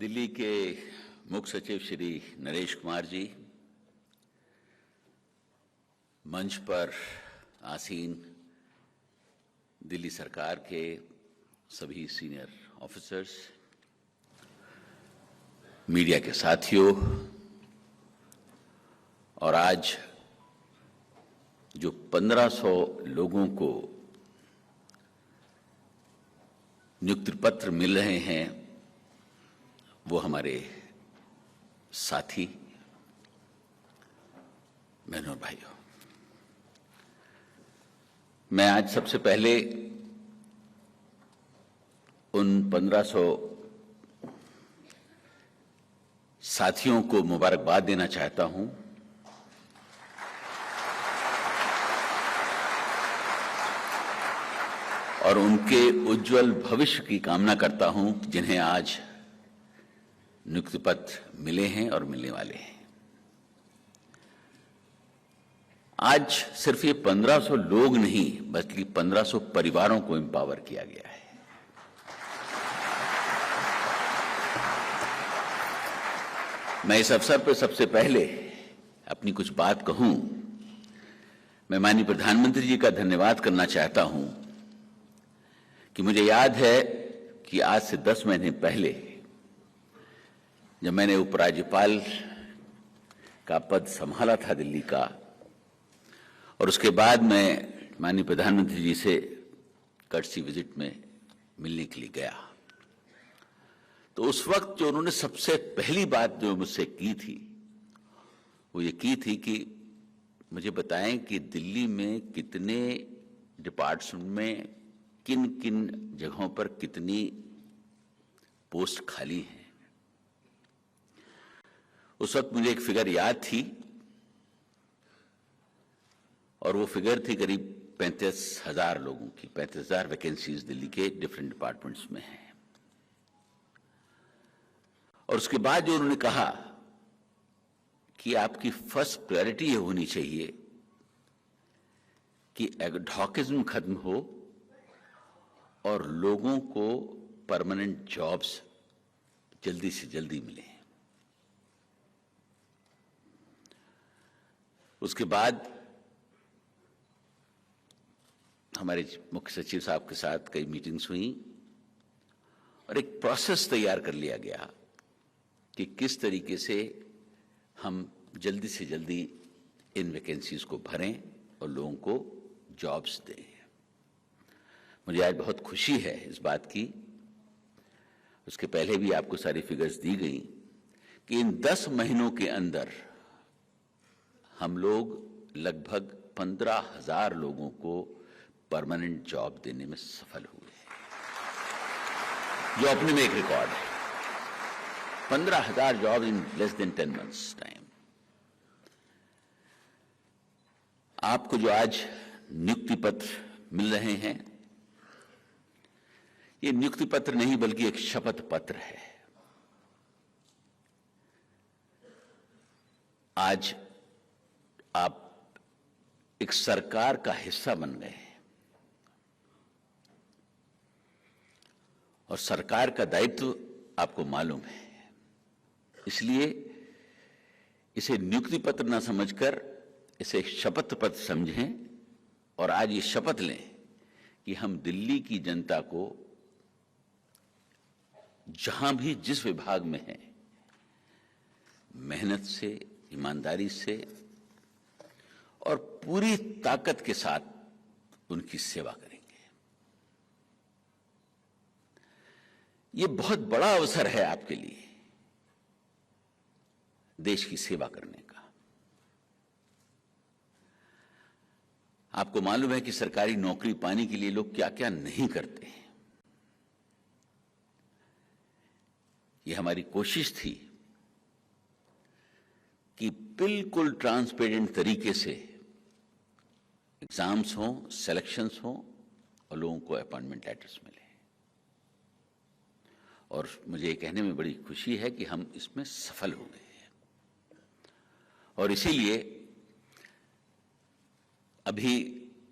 दिल्ली के मुख्य सचिव श्री नरेश कुमार जी, मंच पर आसीन दिल्ली सरकार के सभी सीनियर ऑफिसर्स, मीडिया के साथियों, और आज जो 1500 लोगों को नियुक्ति पत्र मिल रहे हैं वो हमारे साथी बहनों और भाइयों, मैं आज सबसे पहले उन 1500 साथियों को मुबारकबाद देना चाहता हूं और उनके उज्जवल भविष्य की कामना करता हूं जिन्हें आज नियुक्ति पत्र मिले हैं और मिलने वाले हैं। आज सिर्फ ये 1500 लोग नहीं बल्कि 1500 परिवारों को एम्पावर किया गया है। मैं इस अवसर पर सबसे पहले अपनी कुछ बात कहूं। मैं माननीय प्रधानमंत्री जी का धन्यवाद करना चाहता हूं कि मुझे याद है कि आज से 10 महीने पहले जब मैंने उपराज्यपाल का पद संभाला था दिल्ली का, और उसके बाद मैं माननीय प्रधानमंत्री जी से कर्टसी विजिट में मिलने के लिए गया, तो उस वक्त जो उन्होंने सबसे पहली बात जो मुझसे की थी वो ये की थी कि मुझे बताएं कि दिल्ली में कितने डिपार्टमेंट में किन किन जगहों पर कितनी पोस्ट खाली हैं। उस वक्त मुझे एक फिगर याद थी और वो फिगर थी करीब 35,000 लोगों की। 35,000 वैकेंसीज दिल्ली के डिफरेंट डिपार्टमेंट्स में हैं। और उसके बाद जो उन्होंने कहा कि आपकी फर्स्ट प्रायोरिटी ये होनी चाहिए कि एडहॉकिज्म खत्म हो और लोगों को परमानेंट जॉब्स जल्दी से जल्दी मिले। उसके बाद हमारे मुख्य सचिव साहब के साथ कई मीटिंग्स हुई और एक प्रोसेस तैयार कर लिया गया कि किस तरीके से हम जल्दी से जल्दी इन वैकेंसीज को भरें और लोगों को जॉब्स दें। मुझे आज बहुत खुशी है इस बात की, उसके पहले भी आपको सारी फिगर्स दी गई, कि इन 10 महीनों के अंदर हम लोग लगभग 15,000 लोगों को परमानेंट जॉब देने में सफल हुए, जो अपने में एक रिकॉर्ड है। 15,000 job in less than 10 months time. आपको जो आज नियुक्ति पत्र मिल रहे हैं, ये नियुक्ति पत्र नहीं बल्कि एक शपथ पत्र है। आज आप एक सरकार का हिस्सा बन गए हैं और सरकार का दायित्व आपको मालूम है, इसलिए इसे नियुक्ति पत्र ना समझकर इसे एक शपथ पत्र समझें और आज ये शपथ लें कि हम दिल्ली की जनता को जहां भी जिस विभाग में है मेहनत से, ईमानदारी से और पूरी ताकत के साथ उनकी सेवा करेंगे। ये बहुत बड़ा अवसर है आपके लिए देश की सेवा करने का। आपको मालूम है कि सरकारी नौकरी पाने के लिए लोग क्या क्या नहीं करते हैं। ये हमारी कोशिश थी कि बिल्कुल ट्रांसपेरेंट तरीके से एग्जाम्स हों, सिलेक्शंस हों और लोगों को अपॉइंटमेंट लेटर्स मिले। और मुझे ये कहने में बड़ी खुशी है कि हम इसमें सफल हो गए हैं। और इसीलिए अभी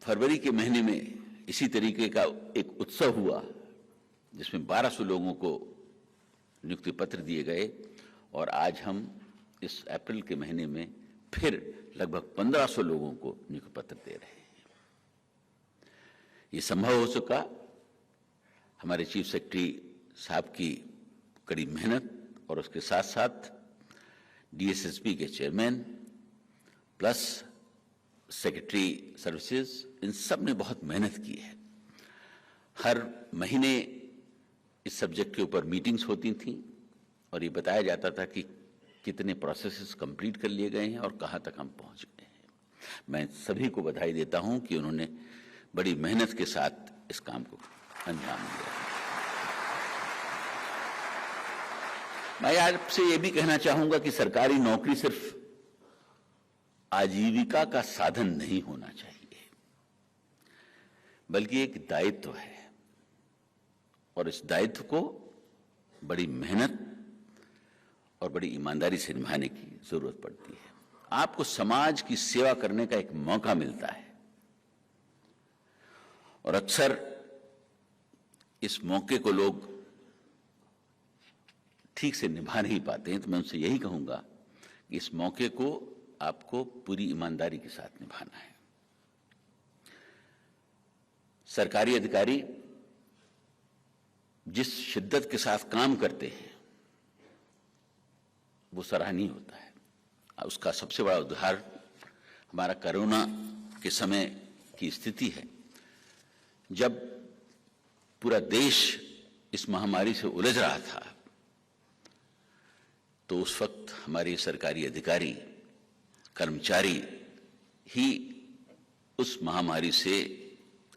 फरवरी के महीने में इसी तरीके का एक उत्सव हुआ जिसमें 1200 लोगों को नियुक्ति पत्र दिए गए और आज हम इस अप्रैल के महीने में फिर लगभग 1500 लोगों को नियुक्ति पत्र दे रहे हैं। ये संभव हो सका हमारे चीफ सेक्रेटरी साहब की कड़ी मेहनत और उसके साथ साथ डीएसएसपी के चेयरमैन प्लस सेक्रेटरी सर्विसेज, इन सब ने बहुत मेहनत की है। हर महीने इस सब्जेक्ट के ऊपर मीटिंग्स होती थी और ये बताया जाता था कि कितने प्रोसेसेस कंप्लीट कर लिए गए हैं और कहाँ तक हम पहुँच गए हैं। मैं सभी को बधाई देता हूँ कि उन्होंने बड़ी मेहनत के साथ इस काम को अंजाम दिया। मैं आपसे ये भी कहना चाहूंगा कि सरकारी नौकरी सिर्फ आजीविका का साधन नहीं होना चाहिए, बल्कि एक दायित्व है और इस दायित्व को बड़ी मेहनत और बड़ी ईमानदारी से निभाने की जरूरत पड़ती है। आपको समाज की सेवा करने का एक मौका मिलता है और अक्सर इस मौके को लोग ठीक से निभा नहीं पाते हैं। तो मैं उनसे यही कहूंगा कि इस मौके को आपको पूरी ईमानदारी के साथ निभाना है। सरकारी अधिकारी जिस शिद्दत के साथ काम करते हैं वो सराहनीय होता है। उसका सबसे बड़ा उदाहरण हमारा कोरोना के समय की स्थिति है, जब पूरा देश इस महामारी से उलझ रहा था। तो उस वक्त हमारे सरकारी अधिकारी कर्मचारी ही उस महामारी से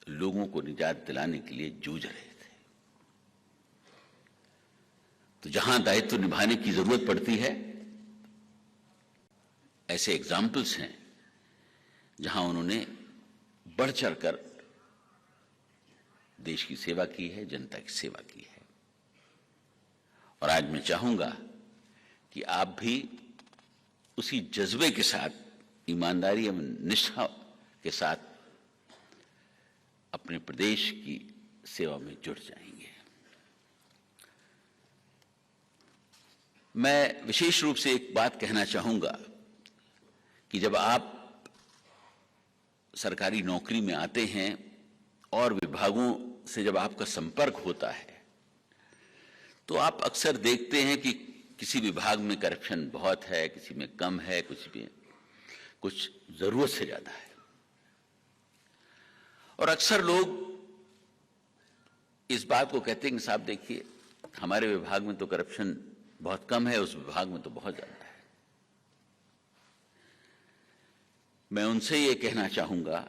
लोगों को निजात दिलाने के लिए जूझ रहे थे। तो जहां दायित्व निभाने की जरूरत पड़ती है, ऐसे एग्जाम्पल्स हैं जहां उन्होंने बढ़ चढ़कर देश की सेवा की है, जनता की सेवा की है। और आज मैं चाहूंगा कि आप भी उसी जज्बे के साथ, ईमानदारी एवं निष्ठा के साथ अपने प्रदेश की सेवा में जुट जाएंगे। मैं विशेष रूप से एक बात कहना चाहूंगा कि जब आप सरकारी नौकरी में आते हैं और विभागों से जब आपका संपर्क होता है, तो आप अक्सर देखते हैं कि किसी विभाग में करप्शन बहुत है, किसी में कम है, कुछ जरूरत से ज्यादा है। और अक्सर लोग इस बात को कहते हैं कि साहब देखिए, हमारे विभाग में तो करप्शन बहुत कम है, उस विभाग में तो बहुत ज्यादा है। मैं उनसे ये कहना चाहूंगा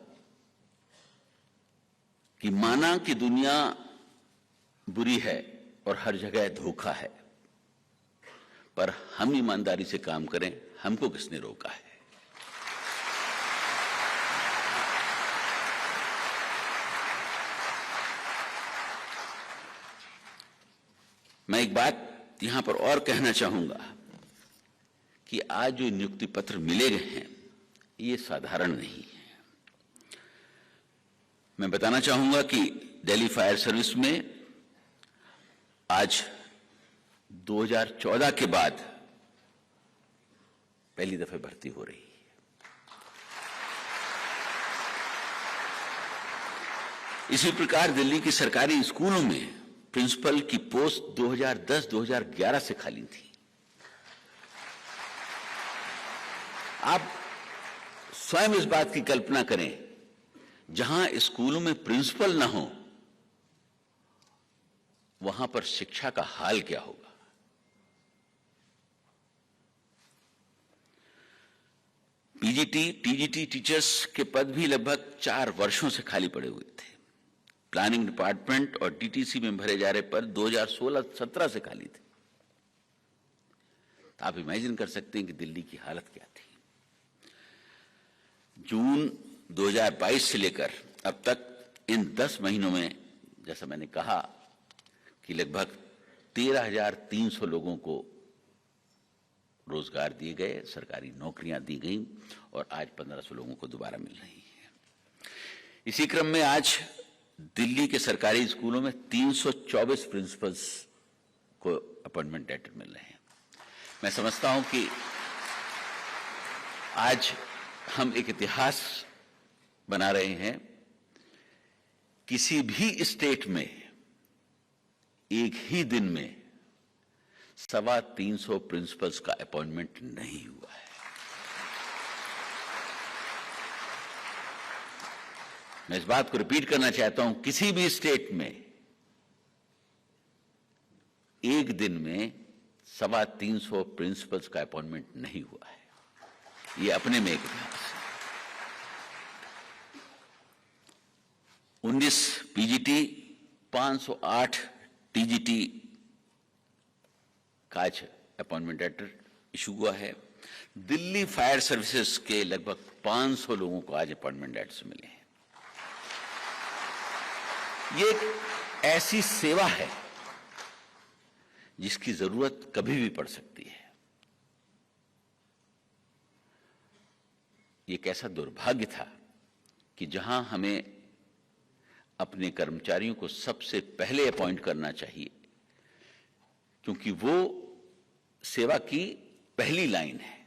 कि माना कि दुनिया बुरी है और हर जगह धोखा है, पर हम ईमानदारी से काम करें, हमको किसने रोका है? मैं एक बात यहां पर और कहना चाहूंगा कि आज जो नियुक्ति पत्र मिले गए हैं, ये साधारण नहीं है। मैं बताना चाहूंगा कि दिल्ली फायर सर्विस में आज 2014 के बाद पहली दफे भर्ती हो रही है। इसी प्रकार दिल्ली की सरकारी स्कूलों में प्रिंसिपल की पोस्ट 2010-2011 से खाली थी। आप स्वयं इस बात की कल्पना करें, जहां स्कूलों में प्रिंसिपल ना हो, वहां पर शिक्षा का हाल क्या होगा। पीजीटी, टीजीटी टीचर्स के पद भी लगभग 4 वर्षों से खाली पड़े हुए थे। प्लानिंग डिपार्टमेंट और डीटीसी में भरे जा रहे पद 2016-17 से खाली थे। तो आप इमेजिन कर सकते हैं कि दिल्ली की हालत क्या थी। जून 2022 से लेकर अब तक इन 10 महीनों में, जैसा मैंने कहा, कि लगभग 13,300 लोगों को रोजगार दिए गए, सरकारी नौकरियां दी गई और आज 1,500 लोगों को दोबारा मिल रही है। इसी क्रम में आज दिल्ली के सरकारी स्कूलों में 324 प्रिंसिपल्स को अपॉइंटमेंट लेटर मिल रहे हैं। मैं समझता हूं कि आज हम एक इतिहास बना रहे हैं। किसी भी स्टेट में एक ही दिन में 325 प्रिंसिपल्स का अपॉइंटमेंट नहीं हुआ है। मैं इस बात को रिपीट करना चाहता हूं, किसी भी स्टेट में एक दिन में 325 प्रिंसिपल्स का अपॉइंटमेंट नहीं हुआ है। ये अपने में एक इतिहास है। 19 पीजीटी, 508 टीजीटी का आज अपॉइंटमेंट लेटर इशू हुआ है। दिल्ली फायर सर्विसेज के लगभग 500 लोगों को आज अपॉइंटमेंट लेटर्स मिले हैं। ये एक ऐसी सेवा है जिसकी जरूरत कभी भी पड़ सकती है। ये कैसा दुर्भाग्य था कि जहां हमें अपने कर्मचारियों को सबसे पहले अपॉइंट करना चाहिए, क्योंकि वो सेवा की पहली लाइन है।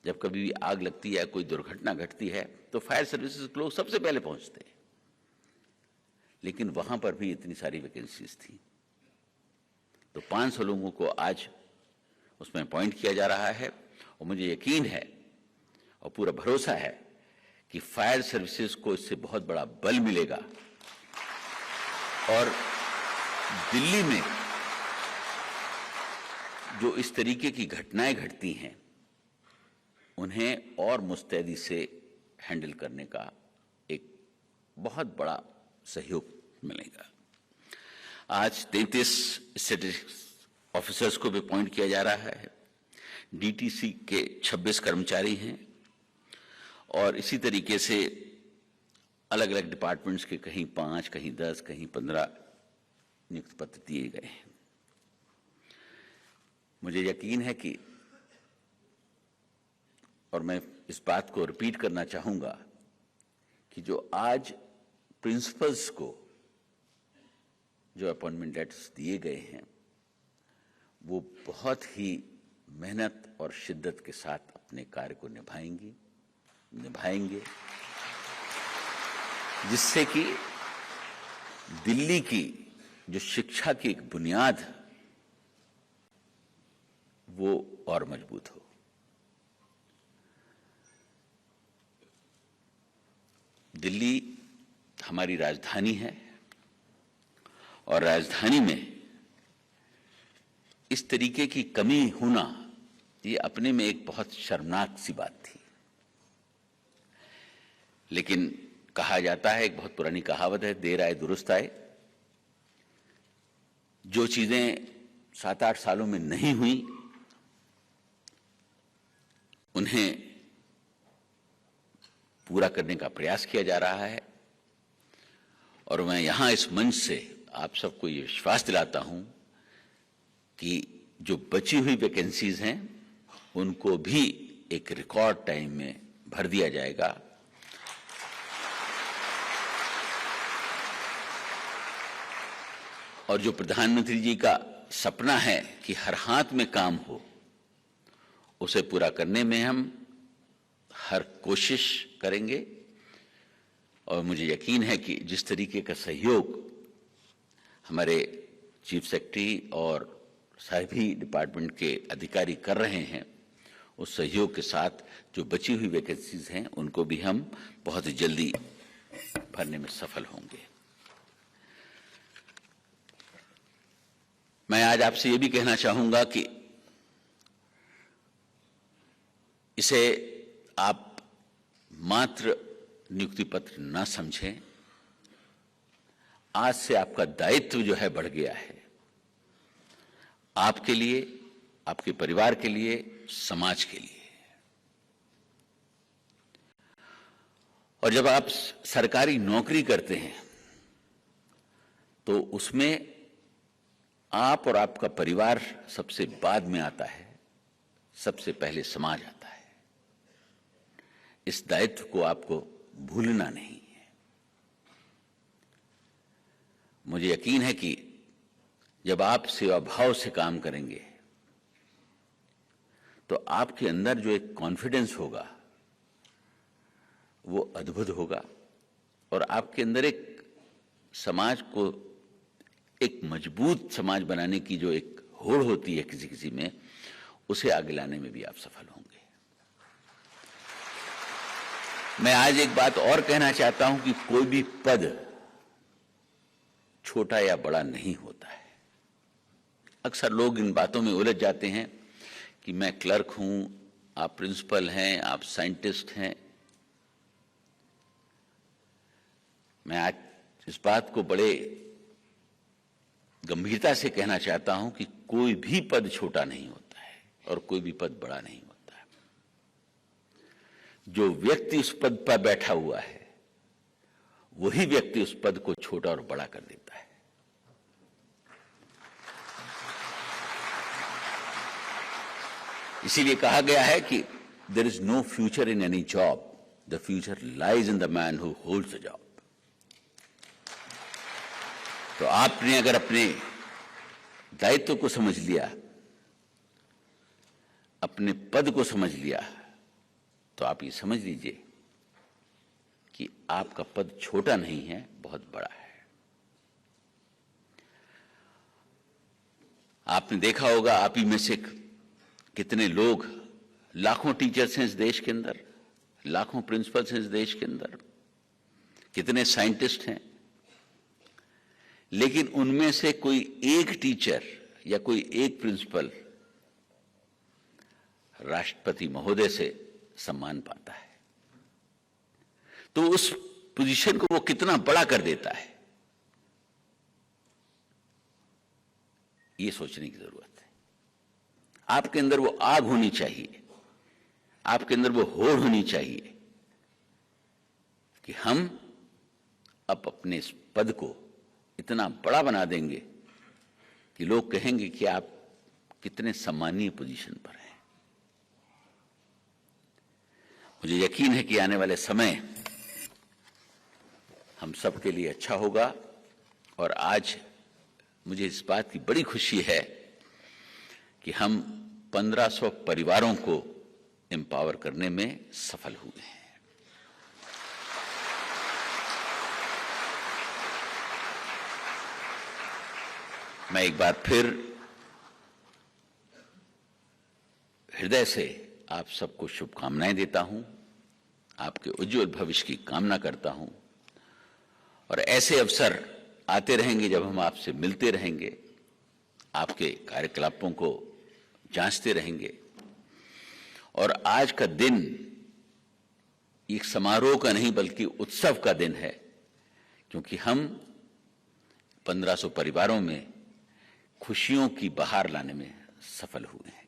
जब कभी भी आग लगती है, कोई दुर्घटना घटती है, तो फायर सर्विसेज के लोग सबसे पहले पहुंचते हैं। लेकिन वहां पर भी इतनी सारी वैकेंसीज थी, तो 500 लोगों को आज उसमें अपॉइंट किया जा रहा है। और मुझे यकीन है और पूरा भरोसा है कि फायर सर्विसेज को इससे बहुत बड़ा बल मिलेगा और दिल्ली में जो इस तरीके की घटनाएं घटती हैं उन्हें और मुस्तैदी से हैंडल करने का एक बहुत बड़ा सहयोग मिलेगा। आज 33 स्टैटिस्टिक्स ऑफिसर्स को भी अपॉइंट किया जा रहा है। डीटीसी के 26 कर्मचारी हैं और इसी तरीके से अलग अलग डिपार्टमेंट्स के कहीं 5, कहीं 10, कहीं 15 नियुक्ति पत्र दिए गए हैं। मुझे यकीन है कि, और मैं इस बात को रिपीट करना चाहूंगा कि जो आज प्रिंसिपल्स को जो अपॉइंटमेंट लेटर्स दिए गए हैं वो बहुत ही मेहनत और शिद्दत के साथ अपने कार्य को निभाएंगे, जिससे कि दिल्ली की जो शिक्षा की एक बुनियाद वो और मजबूत हो। दिल्ली हमारी राजधानी है और राजधानी में इस तरीके की कमी होना ये अपने में एक बहुत शर्मनाक सी बात थी। लेकिन कहा जाता है, एक बहुत पुरानी कहावत है, देर आए दुरुस्त आए। जो चीजें 7-8 सालों में नहीं हुई उन्हें पूरा करने का प्रयास किया जा रहा है। और मैं यहां इस मंच से आप सबको ये विश्वास दिलाता हूं कि जो बची हुई वैकेंसीज हैं उनको भी एक रिकॉर्ड टाइम में भर दिया जाएगा। और जो प्रधानमंत्री जी का सपना है कि हर हाथ में काम हो, उसे पूरा करने में हम हर कोशिश करेंगे। और मुझे यकीन है कि जिस तरीके का सहयोग हमारे चीफ सेक्रेटरी और सभी डिपार्टमेंट के अधिकारी कर रहे हैं, उस सहयोग के साथ जो बची हुई वैकेंसीज हैं उनको भी हम बहुत जल्दी भरने में सफल होंगे। मैं आज आपसे ये भी कहना चाहूंगा कि इसे आप मात्र नियुक्ति पत्र न समझें। आज से आपका दायित्व जो है बढ़ गया है, आपके लिए, आपके परिवार के लिए, समाज के लिए। और जब आप सरकारी नौकरी करते हैं तो उसमें आप और आपका परिवार सबसे बाद में आता है, सबसे पहले समाज आता है। इस दायित्व को आपको भूलना नहीं है। मुझे यकीन है कि जब आप सेवा भाव से काम करेंगे तो आपके अंदर जो एक कॉन्फिडेंस होगा वो अद्भुत होगा और आपके अंदर एक समाज को एक मजबूत समाज बनाने की जो एक होड़ होती है किसी किसी में, उसे आगे लाने में भी आप सफल होंगे। मैं आज एक बात और कहना चाहता हूं कि कोई भी पद छोटा या बड़ा नहीं होता है। अक्सर लोग इन बातों में उलझ जाते हैं कि मैं क्लर्क हूं, आप प्रिंसिपल हैं, आप साइंटिस्ट हैं। मैं आज इस बात को बड़े गंभीरता से कहना चाहता हूं कि कोई भी पद छोटा नहीं होता है और कोई भी पद बड़ा नहीं होता है। जो व्यक्ति उस पद पर बैठा हुआ है वही व्यक्ति उस पद को छोटा और बड़ा कर देता है। इसीलिए कहा गया है कि there is no future in any job, the future lies in the man who holds the job. तो आपने अगर अपने दायित्व को समझ लिया, अपने पद को समझ लिया, तो आप ये समझ लीजिए कि आपका पद छोटा नहीं है, बहुत बड़ा है। आपने देखा होगा, आप ही में से कितने लोग, लाखों टीचर्स हैं इस देश के अंदर, लाखों प्रिंसिपल्स हैं इस देश के अंदर, कितने साइंटिस्ट हैं, लेकिन उनमें से कोई एक टीचर या कोई एक प्रिंसिपल राष्ट्रपति महोदय से सम्मान पाता है। तो उस पोजीशन को वो कितना बड़ा कर देता है, ये सोचने की जरूरत है। आपके अंदर वो आग होनी चाहिए, आपके अंदर वो होड़ होनी चाहिए कि हम अब अपने इस पद को इतना बड़ा बना देंगे कि लोग कहेंगे कि आप कितने सम्मानीय पोजीशन पर हैं। मुझे यकीन है कि आने वाले समय हम सबके लिए अच्छा होगा और आज मुझे इस बात की बड़ी खुशी है कि हम 1500 परिवारों को एम्पावर करने में सफल हुए हैं। मैं एक बार फिर हृदय से आप सबको शुभकामनाएं देता हूं, आपके उज्जवल भविष्य की कामना करता हूं और ऐसे अवसर आते रहेंगे जब हम आपसे मिलते रहेंगे, आपके कार्यकलापों को जांचते रहेंगे। और आज का दिन एक समारोह का नहीं बल्कि उत्सव का दिन है, क्योंकि हम 1500 परिवारों में खुशियों की बहार लाने में सफल हुए हैं।